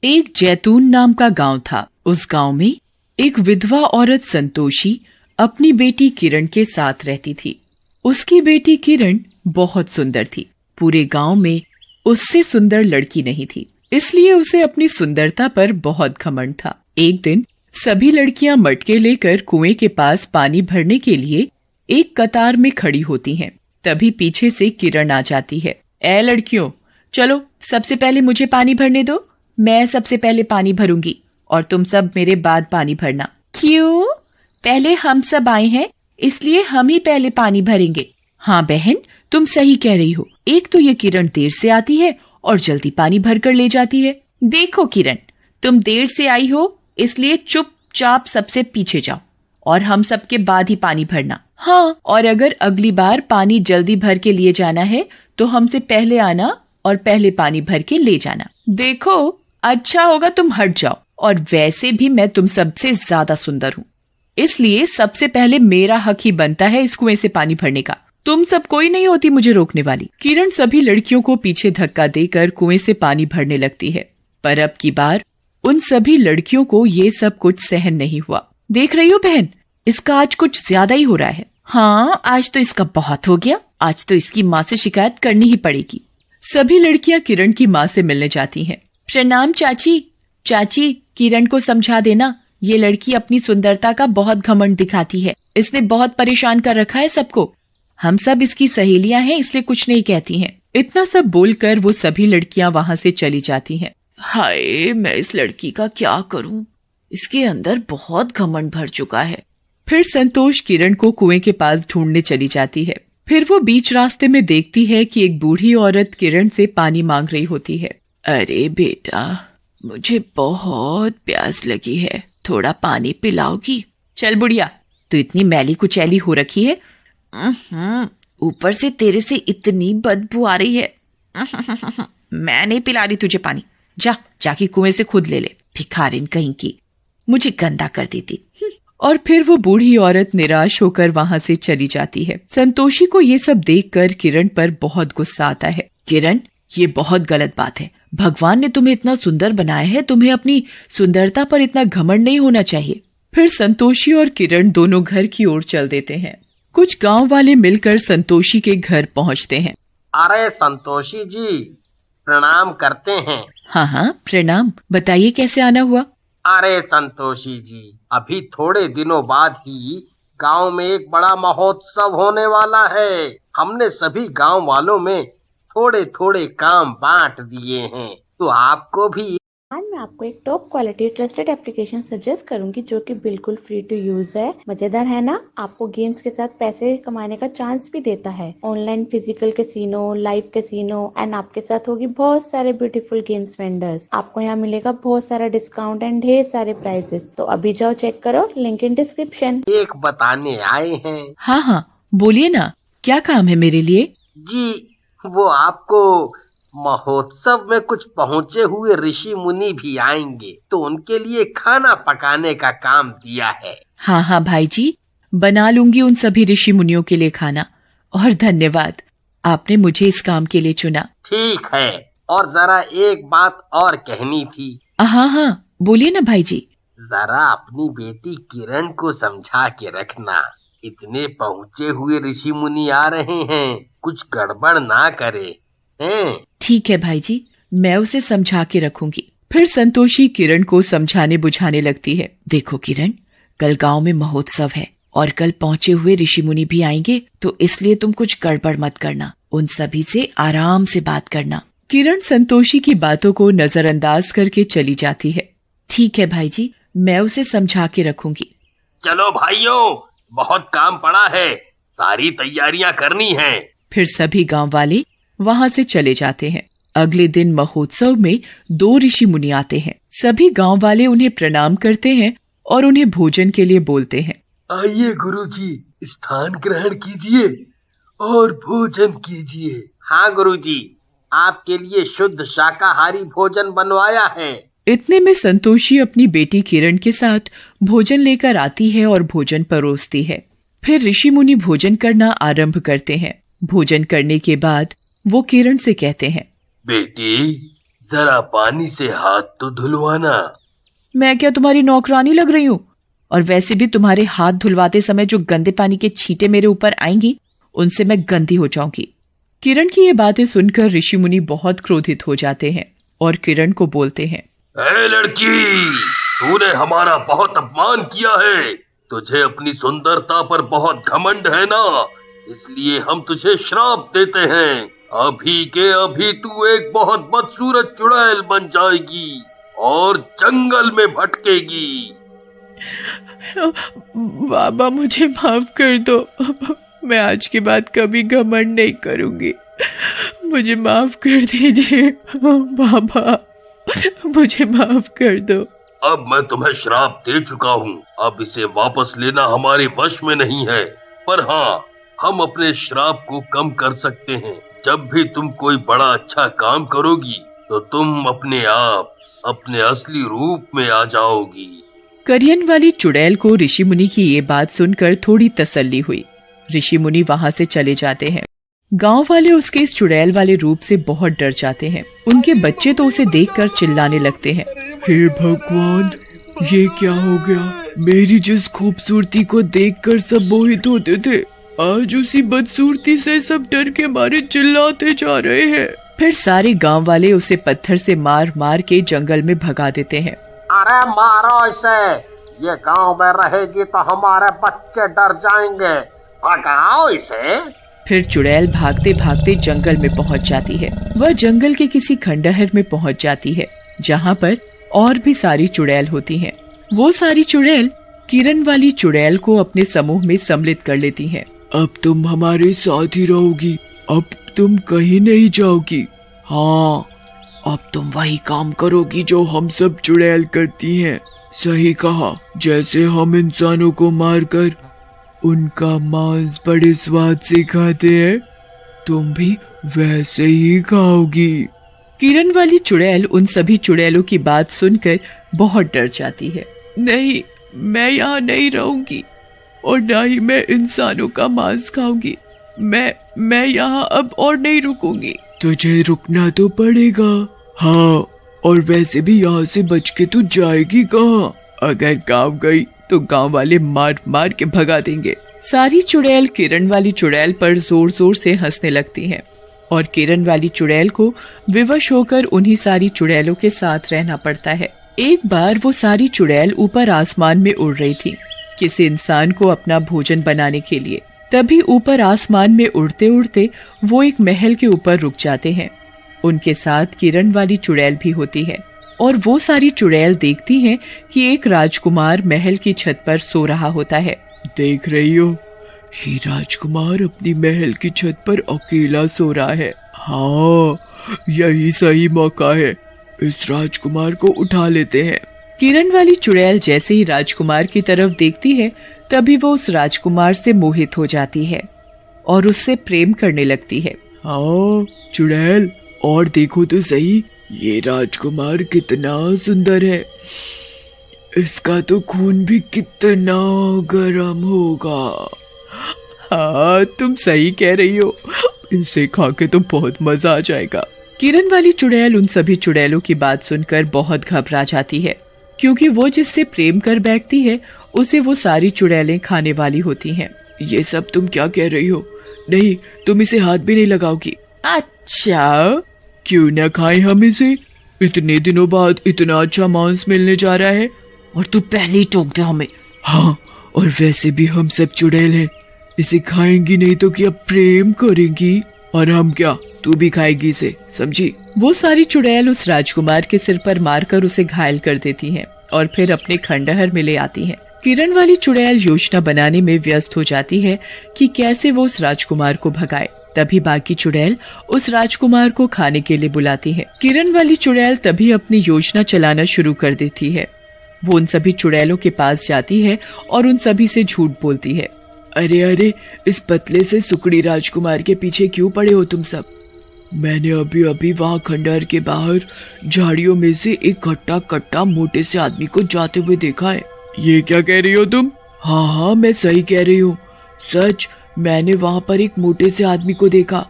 एक जैतून नाम का गांव था। उस गांव में एक विधवा औरत संतोषी अपनी बेटी किरण के साथ रहती थी। उसकी बेटी किरण बहुत सुंदर थी। पूरे गांव में उससे सुंदर लड़की नहीं थी, इसलिए उसे अपनी सुंदरता पर बहुत घमंड था। एक दिन सभी लड़कियां मटके लेकर कुएं के पास पानी भरने के लिए एक कतार में खड़ी होती हैं। तभी पीछे से किरण आ जाती है। ए लड़कियों, चलो सबसे पहले मुझे पानी भरने दो। मैं सबसे पहले पानी भरूंगी और तुम सब मेरे बाद पानी भरना। क्यों? पहले हम सब आए हैं, इसलिए हम ही पहले पानी भरेंगे। हाँ बहन, तुम सही कह रही हो। एक तो ये किरण देर से आती है और जल्दी पानी भरकर ले जाती है। देखो किरण, तुम देर से आई हो, इसलिए चुपचाप सबसे पीछे जाओ और हम सबके बाद ही पानी भरना। हाँ, और अगर अगली बार पानी जल्दी भर के लिए जाना है तो हमसे पहले आना और पहले पानी भर के ले जाना। देखो, अच्छा होगा तुम हट जाओ। और वैसे भी मैं तुम सबसे ज्यादा सुंदर हूँ, इसलिए सबसे पहले मेरा हक ही बनता है इस कुएं से पानी भरने का। तुम सब कोई नहीं होती मुझे रोकने वाली। किरण सभी लड़कियों को पीछे धक्का देकर कुएं से पानी भरने लगती है, पर अब की बार उन सभी लड़कियों को ये सब कुछ सहन नहीं हुआ। देख रही हो बहन, इसका आज कुछ ज्यादा ही हो रहा है। हाँ, आज तो इसका बहुत हो गया। आज तो इसकी माँ से शिकायत करनी ही पड़ेगी। सभी लड़कियां किरण की माँ से मिलने जाती हैं। प्रणाम चाची। चाची, किरण को समझा देना, ये लड़की अपनी सुंदरता का बहुत घमंड दिखाती है। इसने बहुत परेशान कर रखा है सबको। हम सब इसकी सहेलियां हैं, इसलिए कुछ नहीं कहती हैं। इतना सब बोलकर वो सभी लड़कियां वहां से चली जाती हैं। हाय, मैं इस लड़की का क्या करूं? इसके अंदर बहुत घमंड भर चुका है। फिर संतोष किरण को कुएं के पास ढूंढने चली जाती है। फिर वो बीच रास्ते में देखती है कि एक बूढ़ी औरत किरण से पानी मांग रही होती है। अरे बेटा, मुझे बहुत प्यास लगी है, थोड़ा पानी पिलाओगी? चल बुढ़िया, तू इतनी मैली कुचैली हो रखी है, ऊपर से तेरे से इतनी बदबू आ रही है। मैं नहीं पिला रही तुझे पानी। जाके कुएं से खुद ले ले, भिखारिन कहीं की, मुझे गंदा कर देती। और फिर वो बूढ़ी औरत निराश होकर वहां से चली जाती है। संतोषी को ये सब देखकर किरण पर बहुत गुस्सा आता है। किरण, ये बहुत गलत बात है। भगवान ने तुम्हें इतना सुंदर बनाया है, तुम्हें अपनी सुंदरता पर इतना घमंड नहीं होना चाहिए। फिर संतोषी और किरण दोनों घर की ओर चल देते हैं। कुछ गांव वाले मिलकर संतोषी के घर पहुंचते हैं। अरे संतोषी जी, प्रणाम करते हैं। हाँ, प्रणाम। बताइए कैसे आना हुआ? अरे संतोषी जी, अभी थोड़े दिनों बाद ही गांव में एक बड़ा महोत्सव होने वाला है। हमने सभी गांव वालों में थोड़े थोड़े काम बांट दिए हैं, तो आपको भी। आज मैं आपको एक top quality trusted application suggest करूंगी जो कि बिल्कुल फ्री टू यूज है। मजेदार है ना? आपको गेम्स के साथ पैसे कमाने का चांस भी देता है। Online physical casino, live casino and आपके साथ होगी बहुत सारे ब्यूटीफुल गेम्स वेंडर्स। आपको यहाँ मिलेगा बहुत सारा डिस्काउंट एंड ढेर सारे प्राइजेस। तो अभी जाओ चेक करो, लिंक इन डिस्क्रिप्शन। एक बताने आए हैं। हाँ, बोलिए ना, क्या काम है मेरे लिए? जी, वो आपको महोत्सव में कुछ पहुँचे हुए ऋषि मुनि भी आएंगे, तो उनके लिए खाना पकाने का काम दिया है। हाँ भाई जी, बना लूंगी उन सभी ऋषि मुनियों के लिए खाना। और धन्यवाद, आपने मुझे इस काम के लिए चुना। ठीक है, और जरा एक बात और कहनी थी। हाँ, बोलिए ना भाई जी। जरा अपनी बेटी किरण को समझा के रखना, इतने पहुँचे हुए ऋषि मुनि आ रहे हैं, कुछ गड़बड़ ना करे हैं? ठीक है भाई जी, मैं उसे समझा के रखूंगी। फिर संतोषी किरण को समझाने बुझाने लगती है। देखो किरण, कल गांव में महोत्सव है और कल पहुंचे हुए ऋषि मुनि भी आएंगे, तो इसलिए तुम कुछ गड़बड़ मत करना, उन सभी से आराम से बात करना। किरण संतोषी की बातों को नजरअंदाज करके चली जाती है। ठीक है भाई जी, मैं उसे समझा के रखूंगी। चलो भाइयों, बहुत काम पड़ा है, सारी तैयारियां करनी है। फिर सभी गांव वाले वहां से चले जाते हैं। अगले दिन महोत्सव में 2 ऋषि मुनि आते हैं। सभी गांव वाले उन्हें प्रणाम करते हैं और उन्हें भोजन के लिए बोलते हैं। आइए गुरुजी, स्थान ग्रहण कीजिए और भोजन कीजिए। हाँ गुरुजी, आपके लिए शुद्ध शाकाहारी भोजन बनवाया है। इतने में संतोषी अपनी बेटी किरण के साथ भोजन लेकर आती है और भोजन परोसती है। फिर ऋषि मुनि भोजन करना आरंभ करते हैं। भोजन करने के बाद वो किरण से कहते हैं, बेटी, जरा पानी से हाथ तो धुलवाना। मैं क्या तुम्हारी नौकरानी लग रही हूँ? और वैसे भी तुम्हारे हाथ धुलवाते समय जो गंदे पानी के छींटे मेरे ऊपर आएंगी, उनसे मैं गंदी हो जाऊंगी। किरण की ये बातें सुनकर ऋषि मुनि बहुत क्रोधित हो जाते हैं और किरण को बोलते हैं, ए लड़की, तूने हमारा बहुत अपमान किया है। तुझे अपनी सुंदरता पर बहुत घमंड है ना, इसलिए हम तुझे श्राप देते हैं। अभी के अभी तू एक बहुत बदसूरत चुड़ैल बन जाएगी और जंगल में भटकेगी। बाबा मुझे माफ कर दो, मैं आज के बाद कभी घमंड नहीं करूंगी, मुझे माफ कर दीजिए बाबा, मुझे माफ कर दो। अब मैं तुम्हें श्राप दे चुका हूँ, अब इसे वापस लेना हमारे वश में नहीं है। पर हाँ, हम अपने श्राप को कम कर सकते हैं। जब भी तुम कोई बड़ा अच्छा काम करोगी तो तुम अपने आप अपने असली रूप में आ जाओगी। करियन वाली चुड़ैल को ऋषि मुनि की ये बात सुनकर थोड़ी तसल्ली हुई। ऋषि मुनि वहाँ से चले जाते हैं। गांव वाले उसके इस चुड़ैल वाले रूप से बहुत डर जाते हैं। उनके बच्चे तो उसे देखकर चिल्लाने लगते हैं, हे भगवान, ये क्या हो गया? मेरी जिस खूबसूरती को देखकर सब मोहित होते थे, आज उसी बदसूरती से सब डर के मारे चिल्लाते जा रहे हैं। फिर सारे गांव वाले उसे पत्थर से मार मार के जंगल में भगा देते हैं। अरे मारो इसे, ये गांव में रहेगी तो हमारे बच्चे डर जाएंगे, भगाओ इसे। फिर चुड़ैल भागते भागते जंगल में पहुंच जाती है। वह जंगल के किसी खंडहर में पहुंच जाती है जहां पर और भी सारी चुड़ैल होती हैं। वो सारी चुड़ैल किरण वाली चुड़ैल को अपने समूह में सम्मिलित कर लेती हैं। अब तुम हमारे साथ ही रहोगी, अब तुम कहीं नहीं जाओगी। हाँ, अब तुम वही काम करोगी जो हम सब चुड़ैल करती हैं। सही कहा, जैसे हम इंसानों को मारकर उनका मांस बड़े स्वाद से खाते हैं, तुम भी वैसे ही खाओगी। किरण वाली चुड़ैल उन सभी चुड़ैलों की बात सुनकर बहुत डर जाती है। नहीं, मैं यहाँ नहीं रहूंगी और ना ही मैं इंसानों का मांस खाऊंगी। मैं यहाँ अब और नहीं रुकूंगी। तुझे रुकना तो पड़ेगा। हाँ, और वैसे भी यहाँ से बच के तू जाएगी कहाँ? अगर गाँव गई तो गांव वाले मार मार के भगा देंगे। सारी चुड़ैल किरण वाली चुड़ैल पर जोर जोर से हंसने लगती हैं और किरण वाली चुड़ैल को विवश होकर उन्हीं सारी चुड़ैलों के साथ रहना पड़ता है। एक बार वो सारी चुड़ैल ऊपर आसमान में उड़ रही थी किसी इंसान को अपना भोजन बनाने के लिए। तभी ऊपर आसमान में उड़ते उड़ते वो एक महल के ऊपर रुक जाते हैं। उनके साथ किरण वाली चुड़ैल भी होती है और वो सारी चुड़ैल देखती हैं कि एक राजकुमार महल की छत पर सो रहा होता है। देख रही हो, ये राजकुमार अपनी महल की छत पर अकेला सो रहा है। हाँ, यही सही मौका है, इस राजकुमार को उठा लेते हैं। किरण वाली चुड़ैल जैसे ही राजकुमार की तरफ देखती है, तभी वो उस राजकुमार से मोहित हो जाती है और उससे प्रेम करने लगती है। हाँ चुड़ैल, और देखो तो सही, ये राजकुमार कितना सुंदर है। इसका तो खून भी कितना गर्म होगा। हाँ, तुम सही कह रही हो, इसे खा के तो बहुत मजा आ जाएगा। किरण वाली चुड़ैल उन सभी चुड़ैलों की बात सुनकर बहुत घबरा जाती है, क्योंकि वो जिससे प्रेम कर बैठती है उसे वो सारी चुड़ैलें खाने वाली होती हैं। ये सब तुम क्या कह रही हो? नहीं, तुम इसे हाथ भी नहीं लगाओगी। अच्छा, क्यों न खाए हम इसे? इतने दिनों बाद इतना अच्छा मांस मिलने जा रहा है और तू पहले ही टोक दे हमें। हाँ, और वैसे भी हम सब चुड़ैल हैं, इसे खाएंगी नहीं तो क्या प्रेम करेंगी? और हम क्या, तू भी खाएगी इसे, समझी? वो सारी चुड़ैल उस राजकुमार के सिर पर मारकर उसे घायल कर देती हैं और फिर अपने खंडहर में ले आती हैं। किरण वाली चुड़ैल योजना बनाने में व्यस्त हो जाती है कि कैसे वो उस राजकुमार को भगाए। तभी बाकी चुड़ैल उस राजकुमार को खाने के लिए बुलाती है। किरण वाली चुड़ैल तभी अपनी योजना चलाना शुरू कर देती है। वो उन सभी चुड़ैलों के पास जाती है और उन सभी से झूठ बोलती है। अरे अरे, इस पतले से सुकड़ी राजकुमार के पीछे क्यों पड़े हो तुम सब? मैंने अभी अभी वहाँ खंडहर के बाहर झाड़ियों में से एक खट्टा कट्टा मोटे से आदमी को जाते हुए देखा है। ये क्या कह रही हो तुम? हाँ, मैं सही कह रही हूँ, सच। मैंने वहाँ पर एक मोटे से आदमी को देखा।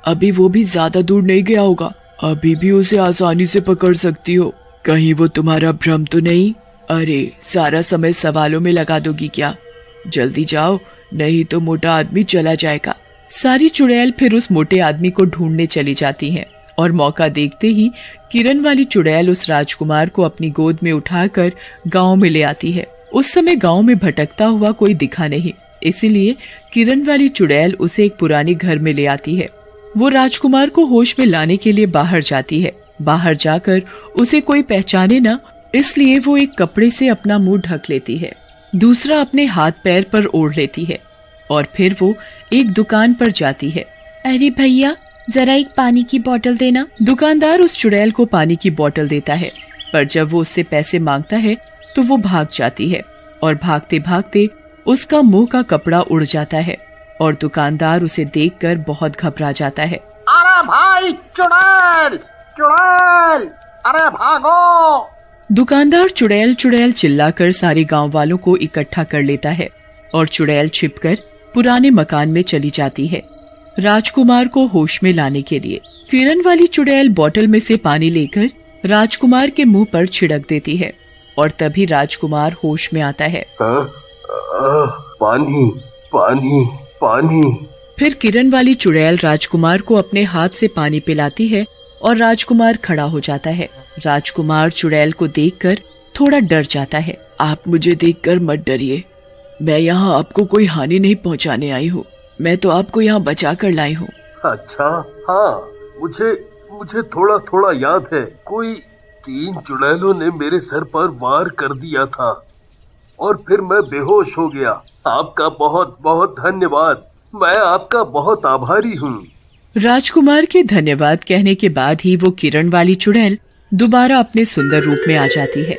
अभी वो भी ज्यादा दूर नहीं गया होगा, अभी भी उसे आसानी से पकड़ सकती हो। कहीं वो तुम्हारा भ्रम तो नहीं? अरे सारा समय सवालों में लगा दोगी क्या? जल्दी जाओ, नहीं तो मोटा आदमी चला जाएगा। सारी चुड़ैल फिर उस मोटे आदमी को ढूंढने चली जाती हैं और मौका देखते ही किरण वाली चुड़ैल उस राजकुमार को अपनी गोद में उठाकर गांव में ले आती है। उस समय गांव में भटकता हुआ कोई दिखा नहीं, इसीलिए किरण वाली चुड़ैल उसे एक पुराने घर में ले आती है। वो राजकुमार को होश में लाने के लिए बाहर जाती है। बाहर जाकर उसे कोई पहचाने ना, इसलिए वो एक कपड़े से अपना मुंह ढक लेती है, दूसरा अपने हाथ पैर पर ओढ़ लेती है और फिर वो एक दुकान पर जाती है। अरे भैया, जरा एक पानी की बोतल देना। दुकानदार उस चुड़ैल को पानी की बोतल देता है, पर जब वो उससे पैसे मांगता है तो वो भाग जाती है और भागते भागते उसका मुंह का कपड़ा उड़ जाता है और दुकानदार उसे देखकर बहुत घबरा जाता है। अरे भाई, चुड़ैल चुड़ैल, अरे भागो! दुकानदार चुड़ैल चुड़ैल चिल्लाकर सारे गांव वालों को इकट्ठा कर लेता है और चुड़ैल छिपकर पुराने मकान में चली जाती है राजकुमार को होश में लाने के लिए। किरण वाली चुड़ैल बोतल में से पानी लेकर राजकुमार के मुंह पर छिड़क देती है और तभी राजकुमार होश में आता है। पानी पानी पानी। फिर किरण वाली चुड़ैल राजकुमार को अपने हाथ से पानी पिलाती है और राजकुमार खड़ा हो जाता है। राजकुमार चुड़ैल को देखकर थोड़ा डर जाता है। आप मुझे देखकर मत डरिए, मैं यहाँ आपको कोई हानि नहीं पहुँचाने आई हूँ। मैं तो आपको यहाँ बचा कर लाई हूँ। अच्छा, हाँ, मुझे थोड़ा थोड़ा याद है। कोई 3 चुड़ैलों ने मेरे सर पर वार कर दिया था और फिर मैं बेहोश हो गया। आपका बहुत बहुत धन्यवाद, मैं आपका बहुत आभारी हूँ। राजकुमार के धन्यवाद कहने के बाद ही वो किरण वाली चुड़ैल दोबारा अपने सुंदर रूप में आ जाती है।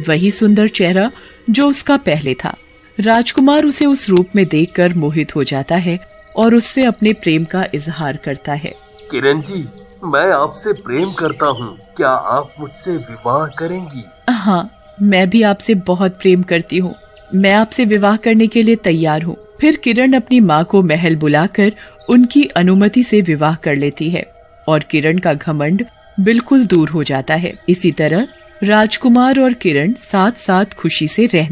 वही सुंदर चेहरा जो उसका पहले था। राजकुमार उसे उस रूप में देखकर मोहित हो जाता है और उससे अपने प्रेम का इजहार करता है। किरण जी, मैं आपसे प्रेम करता हूँ, क्या आप मुझसे विवाह करेंगी? हाँ, मैं भी आपसे बहुत प्रेम करती हूँ, मैं आपसे विवाह करने के लिए तैयार हूँ। फिर किरण अपनी माँ को महल बुलाकर उनकी अनुमति से विवाह कर लेती है और किरण का घमंड बिल्कुल दूर हो जाता है। इसी तरह राजकुमार और किरण साथ साथ खुशी से रहते